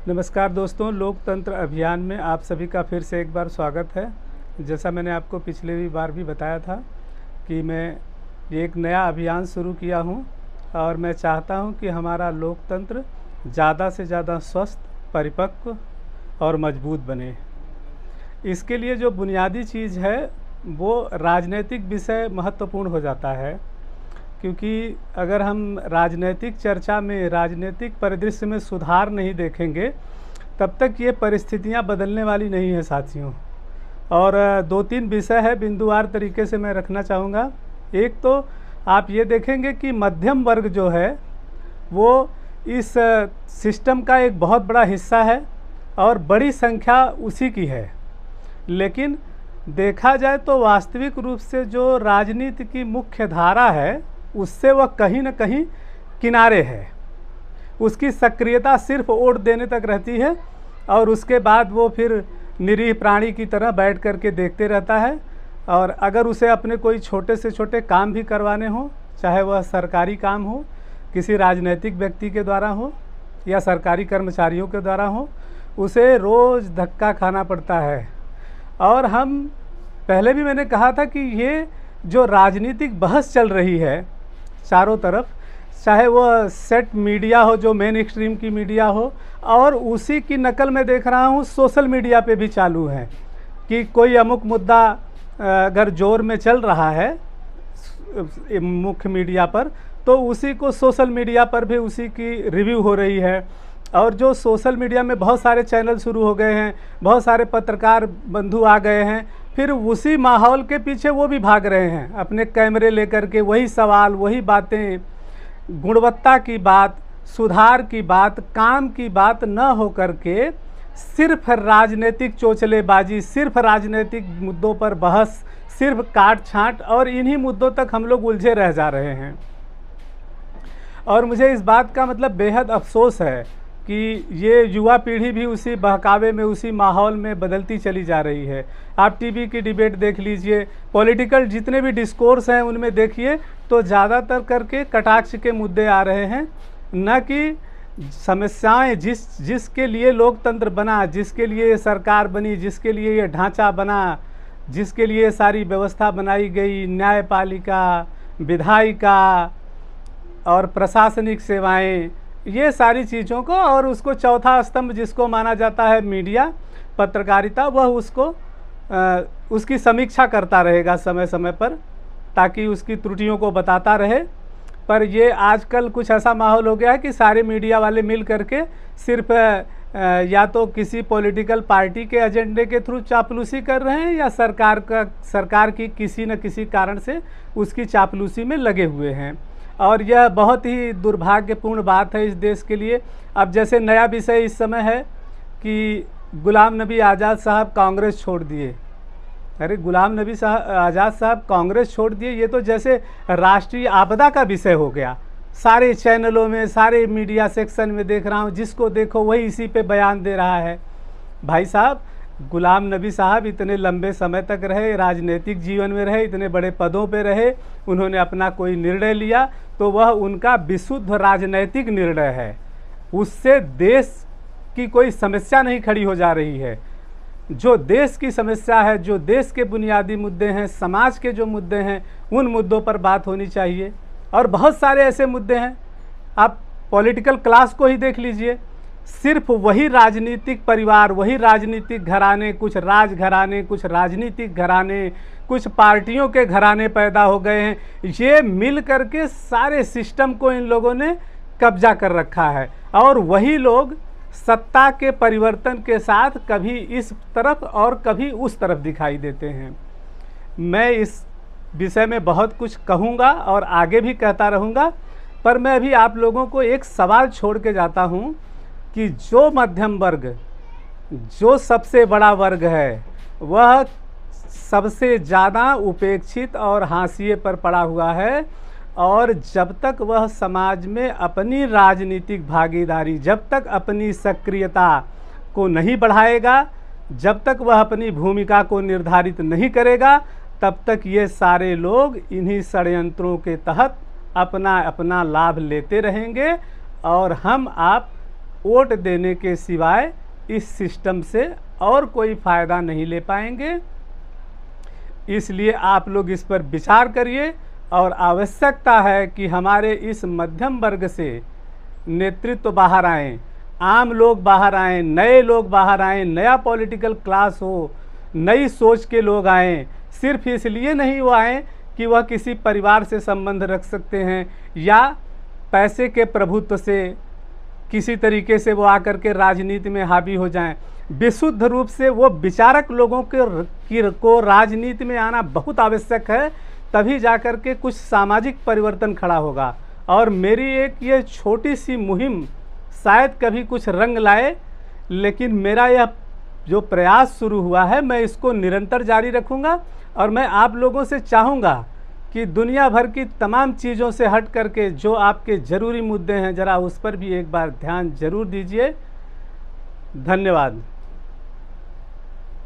नमस्कार दोस्तों, लोकतंत्र अभियान में आप सभी का फिर से एक बार स्वागत है। जैसा मैंने आपको पिछले बार भी बताया था कि मैं ये एक नया अभियान शुरू किया हूँ और मैं चाहता हूँ कि हमारा लोकतंत्र ज़्यादा से ज़्यादा स्वस्थ, परिपक्व और मजबूत बने। इसके लिए जो बुनियादी चीज़ है वो राजनीतिक विषय महत्वपूर्ण हो जाता है, क्योंकि अगर हम राजनीतिक चर्चा में, राजनीतिक परिदृश्य में सुधार नहीं देखेंगे तब तक ये परिस्थितियां बदलने वाली नहीं है साथियों। और दो तीन विषय है, बिंदुवार तरीके से मैं रखना चाहूँगा। एक तो आप ये देखेंगे कि मध्यम वर्ग जो है वो इस सिस्टम का एक बहुत बड़ा हिस्सा है और बड़ी संख्या उसी की है, लेकिन देखा जाए तो वास्तविक रूप से जो राजनीति की मुख्य धारा है उससे वह कहीं न कहीं किनारे है। उसकी सक्रियता सिर्फ वोट देने तक रहती है और उसके बाद वो फिर निरीह प्राणी की तरह बैठ कर के देखते रहता है। और अगर उसे अपने कोई छोटे से छोटे काम भी करवाने हों, चाहे वह सरकारी काम हो, किसी राजनीतिक व्यक्ति के द्वारा हो या सरकारी कर्मचारियों के द्वारा हो, उसे रोज़ धक्का खाना पड़ता है। और हम पहले भी मैंने कहा था कि ये जो राजनीतिक बहस चल रही है चारों तरफ, चाहे वह सेट मीडिया हो, जो मेन स्ट्रीम की मीडिया हो, और उसी की नकल मैं देख रहा हूँ सोशल मीडिया पे भी चालू है कि कोई अमुक मुद्दा अगर जोर में चल रहा है मुख्य मीडिया पर, तो उसी को सोशल मीडिया पर भी उसी की रिव्यू हो रही है। और जो सोशल मीडिया में बहुत सारे चैनल शुरू हो गए हैं, बहुत सारे पत्रकार बंधु आ गए हैं, फिर उसी माहौल के पीछे वो भी भाग रहे हैं अपने कैमरे लेकर के। वही सवाल, वही बातें, गुणवत्ता की बात, सुधार की बात, काम की बात न हो करके सिर्फ राजनीतिक चोचलेबाजी, सिर्फ राजनीतिक मुद्दों पर बहस, सिर्फ काट छांट, और इन्हीं मुद्दों तक हम लोग उलझे रह जा रहे हैं। और मुझे इस बात का मतलब बेहद अफसोस है कि ये युवा पीढ़ी भी उसी बहकावे में, उसी माहौल में बदलती चली जा रही है। आप टीवी की डिबेट देख लीजिए, पॉलिटिकल जितने भी डिस्कोर्स हैं उनमें देखिए तो ज़्यादातर करके कटाक्ष के मुद्दे आ रहे हैं, न कि समस्याएं जिसके लिए लोकतंत्र बना, जिसके लिए ये सरकार बनी, जिसके लिए ये ढांचा बना, जिसके लिए सारी व्यवस्था बनाई गई, न्यायपालिका, विधायिका और प्रशासनिक सेवाएं, ये सारी चीज़ों को, और उसको चौथा स्तंभ जिसको माना जाता है मीडिया, पत्रकारिता, वह उसको उसकी समीक्षा करता रहेगा समय समय पर ताकि उसकी त्रुटियों को बताता रहे। पर ये आजकल कुछ ऐसा माहौल हो गया है कि सारे मीडिया वाले मिल करके सिर्फ या तो किसी पॉलिटिकल पार्टी के एजेंडे के थ्रू चापलूसी कर रहे हैं या सरकार की किसी न किसी कारण से उसकी चापलूसी में लगे हुए हैं। और यह बहुत ही दुर्भाग्यपूर्ण बात है इस देश के लिए। अब जैसे नया विषय इस समय है कि गुलाम नबी आज़ाद साहब कांग्रेस छोड़ दिए। अरे गुलाम नबी आज़ाद साहब कांग्रेस छोड़ दिए, ये तो जैसे राष्ट्रीय आपदा का विषय हो गया। सारे चैनलों में, सारे मीडिया सेक्शन में देख रहा हूँ, जिसको देखो वही इसी पे बयान दे रहा है। भाई साहब, गुलाम नबी साहब इतने लंबे समय तक रहे, राजनीतिक जीवन में रहे, इतने बड़े पदों पे रहे, उन्होंने अपना कोई निर्णय लिया तो वह उनका विशुद्ध राजनैतिक निर्णय है। उससे देश की कोई समस्या नहीं खड़ी हो जा रही है। जो देश की समस्या है, जो देश के बुनियादी मुद्दे हैं, समाज के जो मुद्दे हैं, उन मुद्दों पर बात होनी चाहिए। और बहुत सारे ऐसे मुद्दे हैं, आप पॉलिटिकल क्लास को ही देख लीजिए, सिर्फ वही राजनीतिक परिवार, वही राजनीतिक घराने, कुछ राजघराने, कुछ राजनीतिक घराने, कुछ पार्टियों के घराने पैदा हो गए हैं। ये मिल करके सारे सिस्टम को इन लोगों ने कब्जा कर रखा है और वही लोग सत्ता के परिवर्तन के साथ कभी इस तरफ और कभी उस तरफ दिखाई देते हैं। मैं इस विषय में बहुत कुछ कहूँगा और आगे भी कहता रहूँगा, पर मैं अभी आप लोगों को एक सवाल छोड़ के जाता हूँ कि जो मध्यम वर्ग, जो सबसे बड़ा वर्ग है, वह सबसे ज़्यादा उपेक्षित और हाशिए पर पड़ा हुआ है। और जब तक वह समाज में अपनी राजनीतिक भागीदारी, जब तक अपनी सक्रियता को नहीं बढ़ाएगा, जब तक वह अपनी भूमिका को निर्धारित नहीं करेगा, तब तक ये सारे लोग इन्हीं षड्यंत्रों के तहत अपना अपना लाभ लेते रहेंगे और हम आप वोट देने के सिवाय इस सिस्टम से और कोई फ़ायदा नहीं ले पाएंगे। इसलिए आप लोग इस पर विचार करिए और आवश्यकता है कि हमारे इस मध्यम वर्ग से नेतृत्व बाहर आएँ, आम लोग बाहर आएँ, नए लोग बाहर आएँ, नया पॉलिटिकल क्लास हो, नई सोच के लोग आएँ। सिर्फ इसलिए नहीं वो आएँ कि वह किसी परिवार से संबंध रख सकते हैं या पैसे के प्रभुत्व से किसी तरीके से वो आकर के राजनीति में हावी हो जाएं। विशुद्ध रूप से वो विचारक लोगों को राजनीति में आना बहुत आवश्यक है, तभी जाकर के कुछ सामाजिक परिवर्तन खड़ा होगा। और मेरी एक ये छोटी सी मुहिम शायद कभी कुछ रंग लाए, लेकिन मेरा यह जो प्रयास शुरू हुआ है मैं इसको निरंतर जारी रखूँगा। और मैं आप लोगों से चाहूँगा कि दुनिया भर की तमाम चीज़ों से हट करके जो आपके ज़रूरी मुद्दे हैं ज़रा उस पर भी एक बार ध्यान ज़रूर दीजिए। धन्यवाद।